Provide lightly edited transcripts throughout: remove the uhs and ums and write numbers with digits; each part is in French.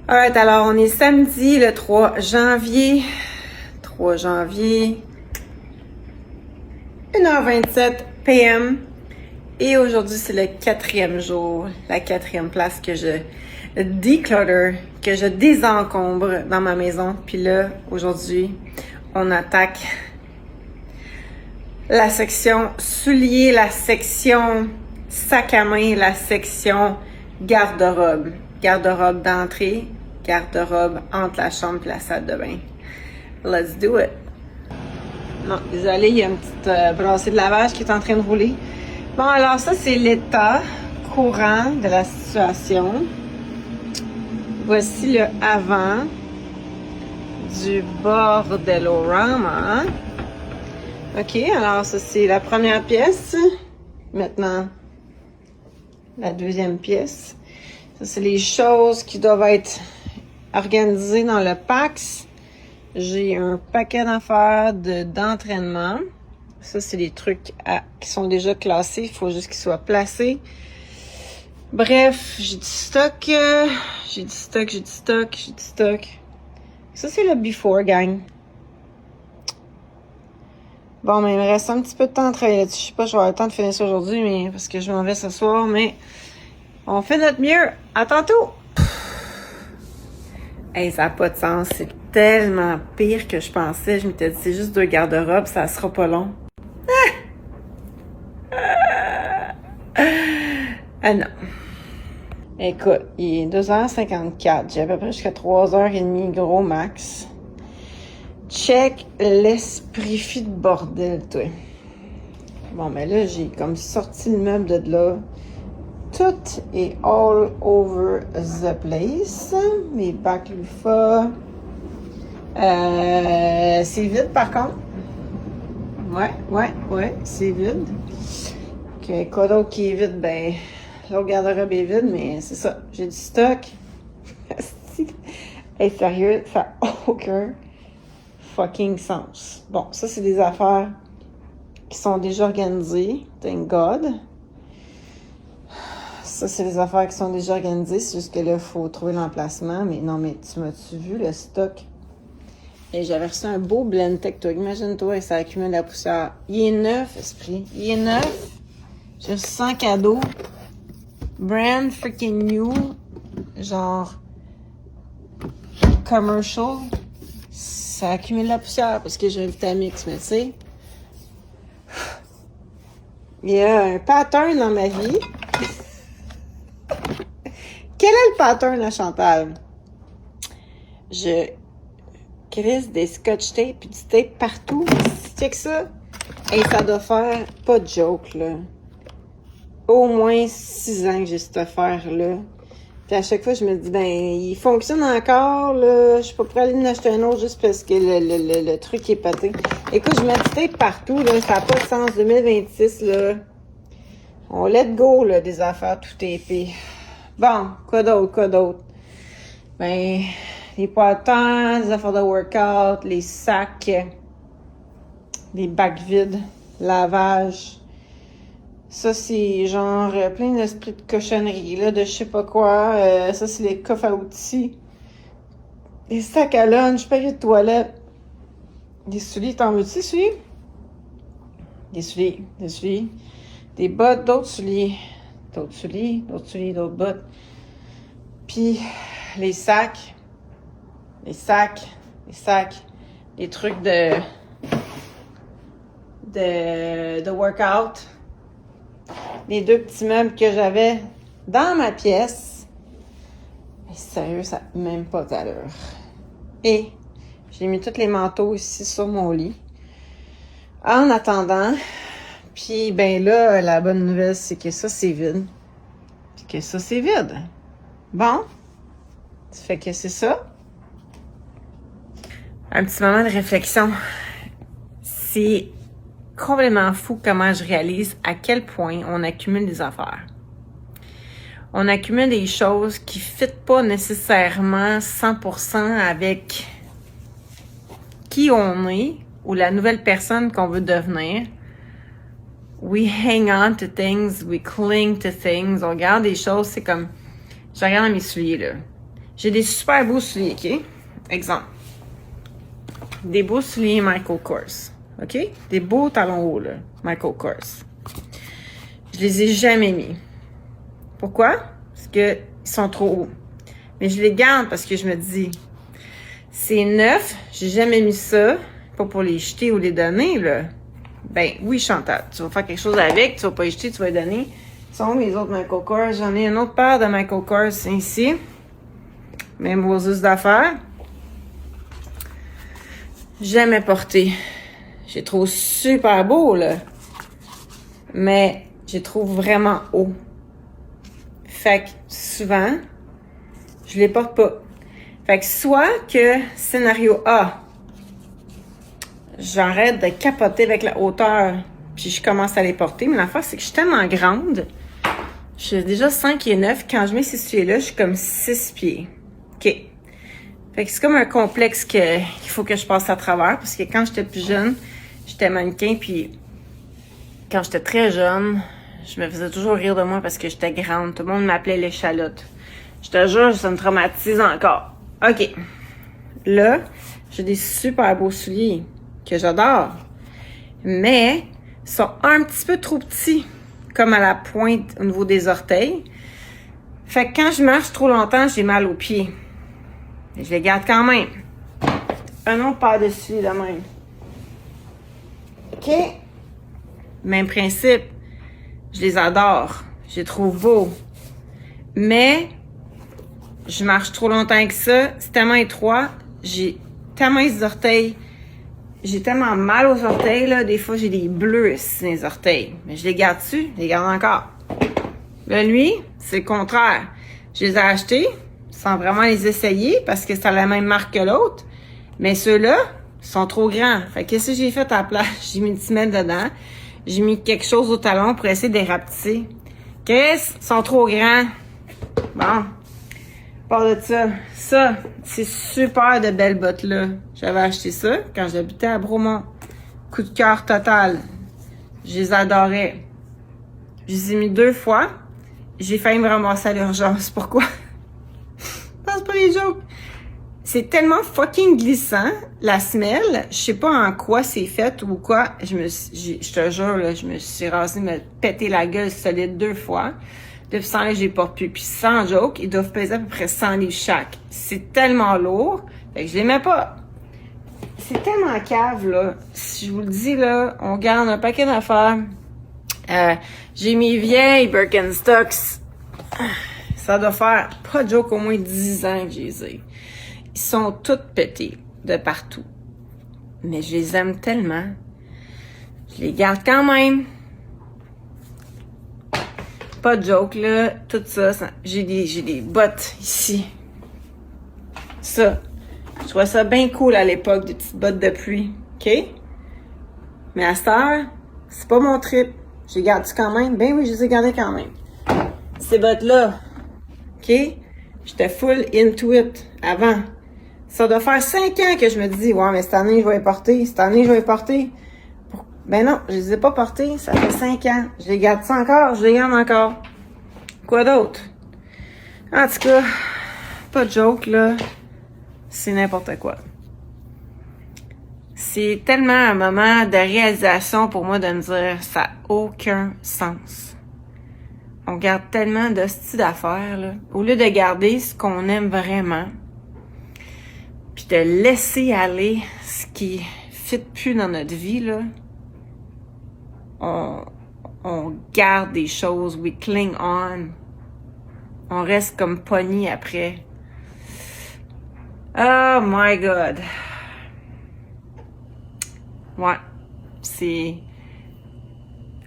Alright, alors on est samedi le 3 janvier. 3 janvier. 1h27 p.m. Et aujourd'hui, c'est le 4e jour, la 4e place que je declutter, que je désencombre dans ma maison. Puis là, aujourd'hui, on attaque la section souliers, la section sac à main, la section garde-robe. Garde-robe d'entrée, garde-robe entre la chambre et la salle de bain. Let's do it! Non, désolé, il y a une petite brassée de lavage qui est en train de rouler. Bon, alors ça, c'est l'état courant de la situation. Voici le avant du bordelorama. OK, alors ça, c'est la première pièce. Maintenant, la deuxième pièce. Ça, c'est les choses qui doivent être organisées dans le PAX. J'ai un paquet d'affaires d'entraînement. Ça, c'est des trucs qui sont déjà classés. Il faut juste qu'ils soient placés. Bref, j'ai du stock. Ça, c'est le before, gang. Bon, mais il me reste un petit peu de temps à travailler là-dessus. Je sais pas, je vais avoir le temps de finir ça aujourd'hui, mais parce que je m'en vais ce soir, mais on fait notre mieux. À tantôt! Hey, ça n'a pas de sens. C'est tellement pire que je pensais. Je m'étais dit, c'est juste 2 garde-robes, ça sera pas long. Ah non. Écoute, il est 2h54. J'ai à peu près jusqu'à 3h30, gros max. Check l'esprit fit de bordel, toi. Bon, ben là, j'ai comme sorti le meuble de là. Tout est all over the place. Mes bacs loufas. C'est vide, par contre. Ouais, c'est vide. OK, quoi d'autre qui est vide? Ben, l'autre garde-robe est vide, mais c'est ça. J'ai du stock. Hey, sérieux, ça n'a aucun fucking sens. Bon, ça, c'est des affaires qui sont déjà organisées. Thank God. Ça, c'est des affaires qui sont déjà organisées. C'est juste que là, il faut trouver l'emplacement. Mais non, mais tu m'as-tu vu le stock? Et j'avais reçu un beau Blendtec, toi. Imagine-toi, ça accumule la poussière. Il est neuf, esprit. Il est neuf. J'ai reçu 100 cadeaux. Brand freaking new. Genre commercial. Ça accumule la poussière parce que j'ai un Vitamix, mais tu sais. Il y a un pattern dans ma vie. Quel est le pattern à Chantal? Je crisse des scotch tape et du tape partout. Check ça. Et ça doit faire, pas de joke, là. Au moins 6 ans que j'ai cette affaire-là. Puis à chaque fois, je me dis, ben, il fonctionne encore, là. Je suis pas prête à aller en acheter un autre juste parce que le truc est pété. Écoute, je mets du tape partout, là. Ça n'a pas de sens. 2026, là. On let go, là, des affaires tout tapées. Bon, quoi d'autre? Ben, les poitons, les affaires de workout, les sacs, les bacs vides, lavage. Ça, c'est genre plein d'esprit de cochonnerie, là, de je sais pas quoi. Ça, c'est les coffres à outils. Les sacs à lunch, papier de toilette. Des souliers, t'en veux-tu, souliers? Des souliers. Des bottes, d'autres souliers. D'autres bottes. Puis, les sacs. Les trucs de workout. Les 2 petits meubles que j'avais dans ma pièce. Mais sérieux, ça n'a même pas d'allure. Et j'ai mis tous les manteaux ici sur mon lit. En attendant, puis ben là, la bonne nouvelle, c'est que ça, c'est vide. Bon, ça fait que c'est ça. Un petit moment de réflexion. C'est complètement fou comment je réalise à quel point on accumule des affaires. On accumule des choses qui ne fitent pas nécessairement 100% avec qui on est ou la nouvelle personne qu'on veut devenir. We hang on to things, we cling to things. On regarde des choses, c'est comme... Je regarde mes souliers, là. J'ai des super beaux souliers, OK? Exemple. Des beaux souliers Michael Kors, OK? Des beaux talons hauts, là, Michael Kors. Je les ai jamais mis. Pourquoi? Parce que ils sont trop hauts. Mais je les garde parce que je me dis, c'est neuf, j'ai jamais mis ça, pas pour les jeter ou les donner, là. Ben oui, Chantal, tu vas faire quelque chose avec, tu vas pas les jeter, tu vas les donner. Sont mes autres Michael Kors? J'en ai une autre paire de Michael Kors ici. Même Moses d'affaires. Jamais porté. Je les trouve super beaux, là. Mais je les trouve vraiment hauts. Fait que souvent, je les porte pas. Fait que soit que scénario A, j'arrête de capoter avec la hauteur, puis je commence à les porter. Mais l'affaire, c'est que je suis tellement grande. Je suis déjà 5 et 9. Quand je mets ces souliers-là, je suis comme 6 pieds. OK. Fait que c'est comme un complexe qu'il faut que je passe à travers. Parce que quand j'étais plus jeune, j'étais mannequin. Puis quand j'étais très jeune, je me faisais toujours rire de moi parce que j'étais grande. Tout le monde m'appelait l'échalote. Je te jure, ça me traumatise encore. OK. Là, j'ai des super beaux souliers que j'adore. Mais ils sont un petit peu trop petits. Comme à la pointe au niveau des orteils. Fait que quand je marche trop longtemps, j'ai mal aux pieds. Mais je les garde quand même. Un autre paire de souliers de même. OK? Même principe. Je les adore. Je les trouve beaux. Mais je marche trop longtemps avec ça. C'est tellement étroit. J'ai tellement les orteils. J'ai tellement mal aux orteils, là. Des fois, j'ai des bleus sur les orteils. Mais je les garde-tu? Je les garde encore. Là, lui, c'est le contraire. Je les ai achetés sans vraiment les essayer parce que c'est la même marque que l'autre. Mais ceux-là sont trop grands. Fait que qu'est-ce que j'ai fait à la place? J'ai mis une semelle dedans. J'ai mis quelque chose au talon pour essayer de les rapetisser. Chris, ils sont trop grands. Bon. Part de ça. Ça, c'est super de belles bottes-là. J'avais acheté ça quand j'habitais à Bromont. Coup de cœur total. Je les adorais. Je les ai mis 2 fois. J'ai failli me ramasser à l'urgence. Pourquoi? Pense pas les jokes. C'est tellement fucking glissant, la semelle. Je sais pas en quoi c'est fait ou quoi. Je te jure, là, je me suis rasé me péter la gueule solide 2 fois. Depuis 100 livres, j'ai pas pu. Puis sans joke, ils doivent peser à peu près 100 livres chaque. C'est tellement lourd. Fait que je les mets pas. C'est tellement cave, là. Si je vous le dis, là, on garde un paquet d'affaires. J'ai mes vieilles Birkenstocks. Ça doit faire, pas de joke, au moins 10 ans que je les ai. Ils sont tous pétés de partout. Mais je les aime tellement. Je les garde quand même. Pas de joke, là. Tout ça, j'ai des bottes ici. Ça. Je trouvais ça bien cool à l'époque, des petites bottes de pluie. OK? Mais à cette heure, c'est pas mon trip. Je les garde quand même? Ben oui, je les ai gardées quand même. Ces bottes-là. OK? J'étais full into it avant. Ça doit faire 5 ans que je me dis, ouais, mais cette année, je vais les porter. Cette année, je vais les porter. Ben non, je les ai pas portés. Ça fait 5 ans. Je les garde ça encore. Je les garde encore. Quoi d'autre? En tout cas, pas de joke, là. C'est n'importe quoi. C'est tellement un moment de réalisation pour moi de me dire, ça n'a aucun sens. On garde tellement d'hosties d'affaires, là. Au lieu de garder ce qu'on aime vraiment, puis de laisser aller ce qui fit plus dans notre vie, là, on garde des choses, we cling on. On reste comme pogné après. Oh my God. Ouais, c'est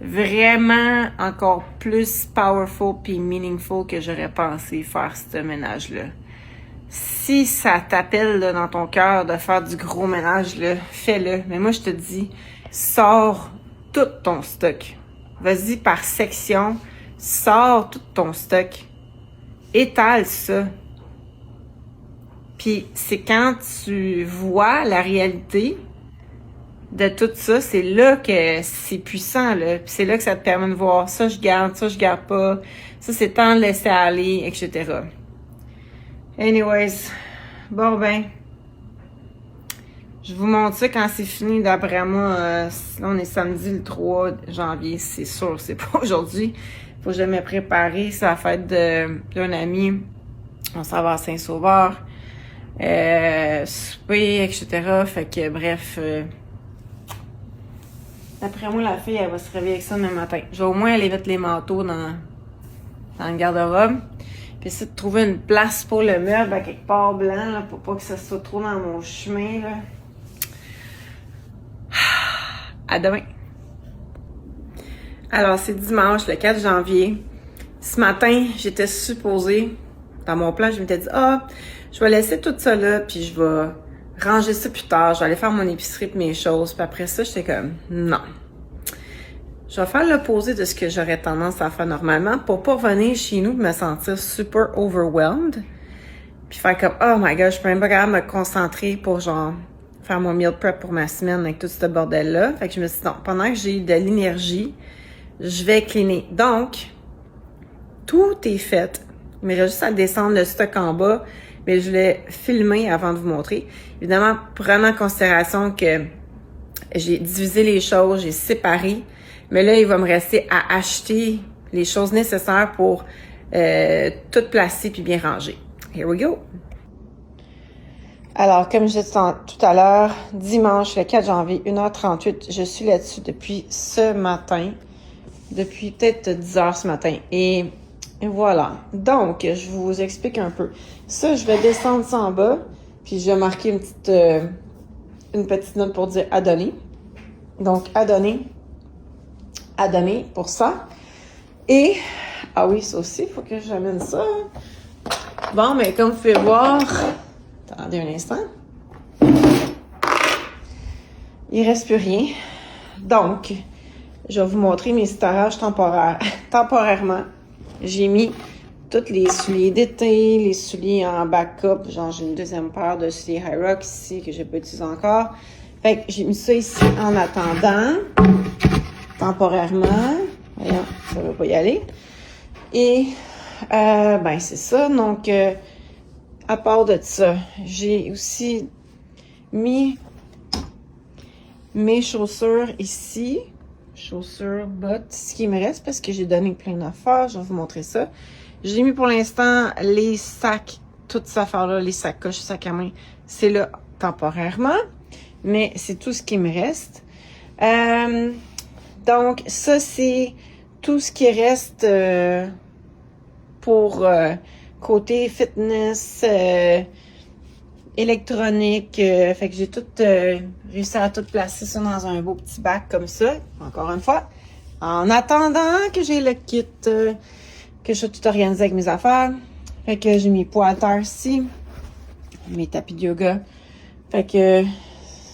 vraiment encore plus powerful puis meaningful que j'aurais pensé faire ce ménage-là. Si ça t'appelle là, dans ton cœur de faire du gros ménage, là, fais-le. Mais moi, je te dis, sors tout ton stock. Vas-y par section, sors tout ton stock. Étale ça. Puis c'est quand tu vois la réalité de tout ça, c'est là que c'est puissant, là. Puis c'est là que ça te permet de voir ça, je garde pas. Ça, c'est temps de laisser aller, etc. Anyways, bon ben, je vous montre ça quand c'est fini. D'après moi, là on est samedi le 3 janvier, c'est sûr, c'est pas aujourd'hui. Faut que je me prépare, c'est la fête d'un ami. On s'en va à Saint-Sauveur, souper, etc. Fait que bref, d'après moi, la fille, elle va se réveiller avec ça demain matin. Je vais au moins aller mettre les manteaux dans le garde-robe. Puis essayer de trouver une place pour le meuble à quelque part blanc, là, pour pas que ça soit trop dans mon chemin, là. À demain. Alors, c'est dimanche, le 4 janvier. Ce matin, j'étais supposée, dans mon plan, je m'étais dit, je vais laisser tout ça là, puis je vais ranger ça plus tard. Je vais aller faire mon épicerie et mes choses. Puis après ça, j'étais comme, non. Je vais faire l'opposé de ce que j'aurais tendance à faire normalement pour pas revenir chez nous et me sentir super overwhelmed. Puis faire comme, oh my god, je suis même pas capable de me concentrer pour genre faire mon meal prep pour ma semaine avec tout ce bordel-là. Fait que je me suis dit, non, pendant que j'ai de l'énergie, je vais cleaner. Donc, tout est fait. Mais j'ai juste à descendre le stock en bas. Mais je l'ai filmé avant de vous montrer. Évidemment, prenant en considération que j'ai divisé les choses, j'ai séparé. Mais là, il va me rester à acheter les choses nécessaires pour tout placer puis bien ranger. Here we go! Alors, comme je disais tout à l'heure, dimanche, le 4 janvier, 1h38, je suis là-dessus depuis ce matin. Depuis peut-être 10 heures ce matin. Et voilà. Donc, je vous explique un peu. Ça, je vais descendre ça en bas, puis je vais marquer une petite note pour dire « à donner ». Donc, à donner pour ça. Et, ah oui, ça aussi, il faut que j'amène ça. Bon, mais comme vous pouvez voir, attendez un instant. Il reste plus rien. Donc, je vais vous montrer mes storages temporaires. Temporairement, j'ai mis tous les souliers d'été, les souliers en backup. Genre, j'ai une deuxième paire de souliers High Rock ici que je n'ai pas utilisé encore. Fait que j'ai mis ça ici en attendant. Temporairement. Voyons, ça va pas y aller. Et, ben, c'est ça. Donc, à part de ça, j'ai aussi mis mes chaussures ici. Chaussures, bottes, ce qui me reste parce que j'ai donné plein d'affaires. Je vais vous montrer ça. J'ai mis pour l'instant les sacs, toutes ces affaires-là, les sacoches, sacs à main. C'est là temporairement, mais c'est tout ce qui me reste. Donc, ça, c'est tout ce qui reste pour côté fitness, électronique. Fait que j'ai tout réussi à tout placer ça dans un beau petit bac comme ça. Encore une fois, en attendant que j'ai le kit, que je sois tout organisé avec mes affaires. Fait que j'ai mes poids à terre ici, mes tapis de yoga. Fait que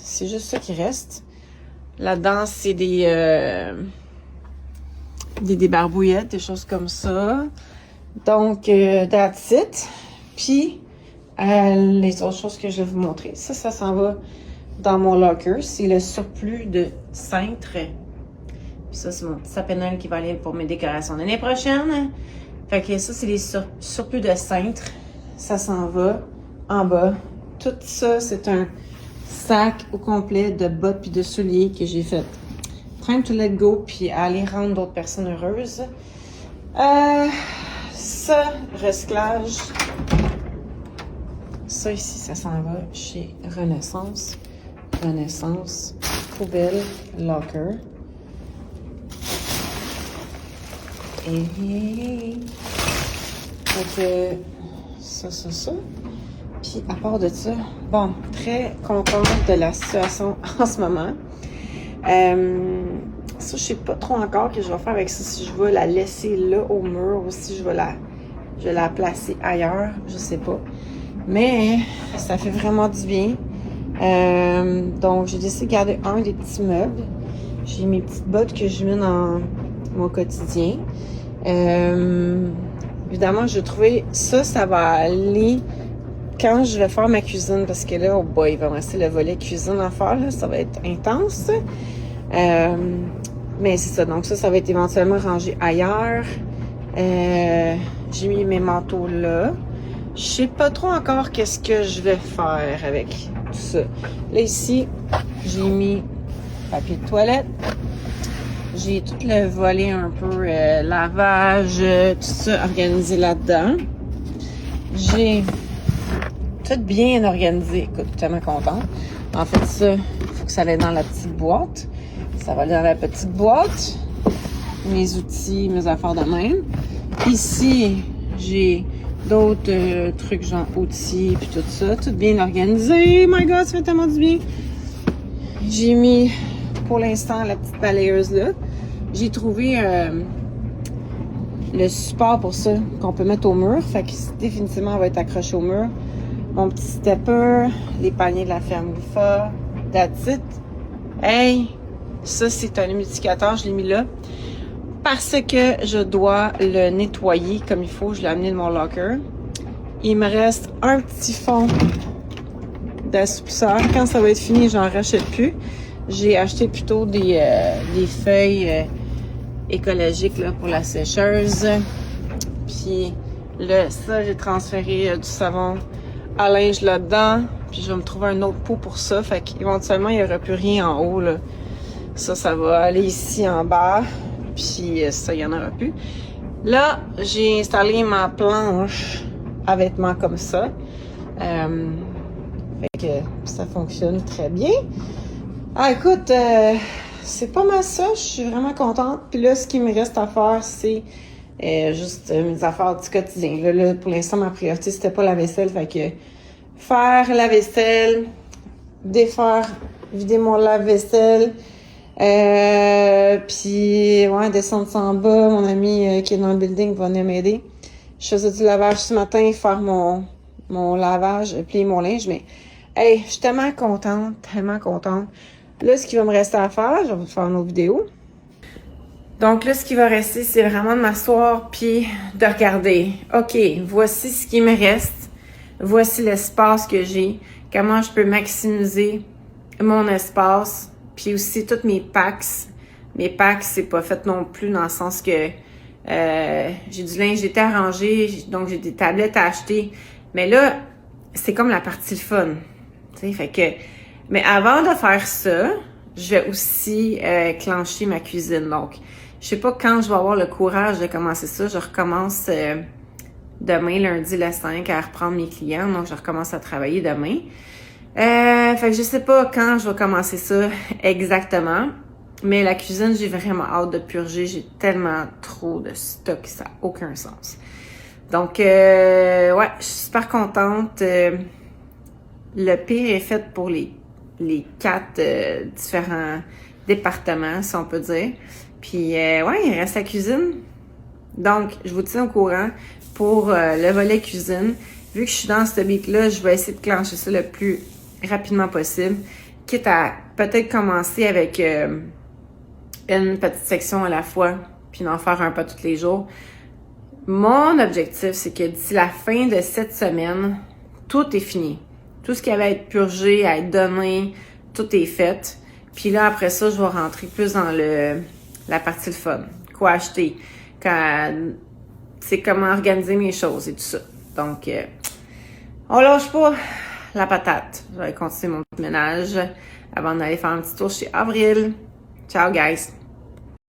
c'est juste ça qui reste. Là-dedans, c'est des débarbouillettes, des choses comme ça. Donc, that's it. Puis, les autres choses que je vais vous montrer. Ça s'en va dans mon locker. C'est le surplus de cintre. Puis ça, c'est mon petit sapinel qui va aller pour mes décorations l'année prochaine. Fait que ça, c'est les surplus de cintre. Ça s'en va en bas. Tout ça, c'est un sac au complet de bottes puis de souliers que j'ai fait. Time to let go puis aller rendre d'autres personnes heureuses. Ça, recyclage. Ça ici, ça s'en va chez Renaissance. Renaissance, poubelle, locker. Et donc, ça. Puis à part de ça, bon, très contente de la situation en ce moment. Ça, je sais pas trop encore ce que je vais faire avec ça. Si je vais la laisser là au mur ou si je vais la placer ailleurs, je sais pas. Mais ça fait vraiment du bien. Donc, j'ai décidé de garder un des petits meubles. J'ai mes petites bottes que je mets dans mon quotidien. Évidemment, je trouvais ça va aller quand je vais faire ma cuisine. Parce que là, oh boy, il va me rester le volet cuisine à faire. Là, ça va être intense. Mais c'est ça. Donc ça va être éventuellement rangé ailleurs. J'ai mis mes manteaux là. Je sais pas trop encore qu'est-ce que je vais faire avec tout ça. Là, ici, j'ai mis papier de toilette. J'ai tout le volet un peu lavage, tout ça organisé là-dedans. J'ai tout bien organisé. Écoute, je suis tellement contente. En fait, ça, il faut que ça aille dans la petite boîte. Ça va aller dans la petite boîte. Mes outils, mes affaires de même. Ici, j'ai d'autres trucs genre outils puis tout ça. Tout bien organisé. My God, ça fait tellement du bien. J'ai mis, pour l'instant, la petite balayeuse là. J'ai trouvé le support pour ça qu'on peut mettre au mur. Fait que définitivement, elle va être accrochée au mur. Mon petit stepper, les paniers de la ferme Lufa, that's it. Hey, ça c'est un humidificateur, je l'ai mis là. Parce que je dois le nettoyer comme il faut. Je l'ai amené de mon locker. Il me reste un petit fond d'assoupisseur. Quand ça va être fini, j'en rachète plus. J'ai acheté plutôt des feuilles écologiques là, pour la sécheuse. Puis là, ça, j'ai transféré du savon à linge là-dedans. Puis je vais me trouver un autre pot pour ça. Fait qu'éventuellement, il n'y aura plus rien en haut. Là. Ça va aller ici en bas. Puis ça, il n'y en aura plus. Là, j'ai installé ma planche à vêtements comme ça. Fait que ça fonctionne très bien. Ah, écoute, c'est pas mal ça. Je suis vraiment contente. Puis là, ce qui me reste à faire, c'est juste mes affaires du quotidien. Là, pour l'instant, ma priorité, c'était pas la vaisselle. Fait que faire la vaisselle, défaire, vider mon lave-vaisselle, puis ouais, descendre ça en bas. Mon ami qui est dans le building va venir m'aider. Je faisais du lavage ce matin, faire mon lavage, plier mon linge, mais hey, je suis tellement contente, tellement contente. Là, ce qui va me rester à faire, je vais vous faire une autre vidéo. Donc là, ce qui va rester, c'est vraiment de m'asseoir puis de regarder. OK, voici ce qui me reste. Voici l'espace que j'ai. Comment je peux maximiser mon espace. Puis aussi, toutes mes packs. Mes packs, c'est pas fait non plus dans le sens que j'ai du linge été arrangé, donc j'ai des tablettes à acheter. Mais là, c'est comme la partie fun. Tu sais, fait que... Mais avant de faire ça, je vais aussi clencher ma cuisine. Donc, je sais pas quand je vais avoir le courage de commencer ça. Je recommence demain, lundi le 5, à reprendre mes clients. Donc, je recommence à travailler demain. Fait que je sais pas quand je vais commencer ça exactement. Mais la cuisine, j'ai vraiment hâte de purger. J'ai tellement trop de stock, ça n'a aucun sens. Donc, ouais, je suis super contente. Le pire est fait pour les 4 différents départements, si on peut dire. Puis, ouais, il reste la cuisine. Donc, je vous tiens au courant pour le volet cuisine. Vu que je suis dans ce beat-là, je vais essayer de clencher ça le plus rapidement possible. Quitte à peut-être commencer avec une petite section à la fois, puis d'en faire un pas tous les jours. Mon objectif, c'est que d'ici la fin de cette semaine, tout est fini. Tout ce qui avait à être purgé, à être donné, tout est fait. Puis là, après ça, je vais rentrer plus dans la partie le fun. Quoi acheter? C'est comment organiser mes choses et tout ça. Donc, on lâche pas la patate. Je vais continuer mon petit ménage avant d'aller faire un petit tour chez Avril. Ciao, guys!